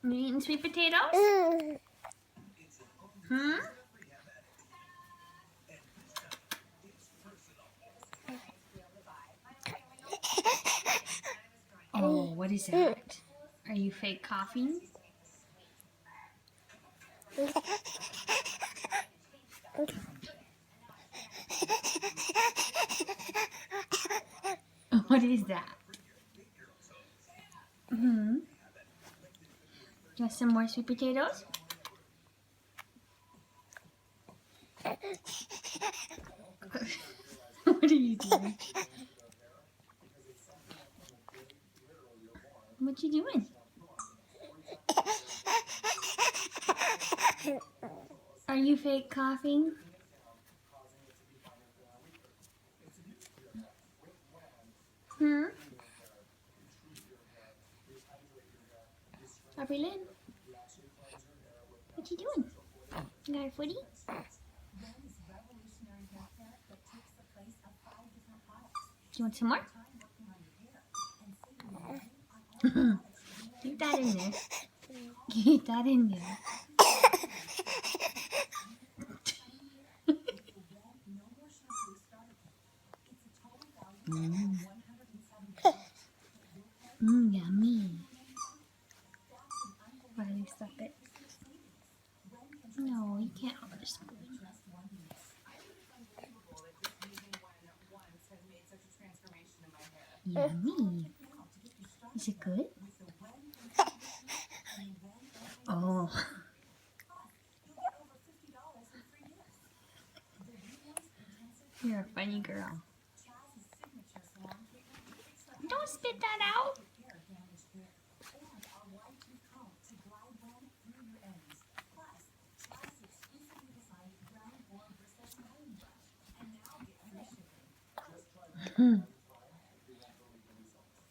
You eating sweet potatoes? Hmm? Oh, what is that? Are you fake coughing? What is that? Hmm? You want some more sweet potatoes? What are you doing? What you doing? Are you fake coughing? Hmm? Aubrey Lynn, what you doing? You got a footy? Do you want some more? Keep that in there. Keep that in there. Yummy. Riley, stop it. No, you can't hold the spoon. Yummy. Is it good? Oh. You're a funny girl. Don't spit that out.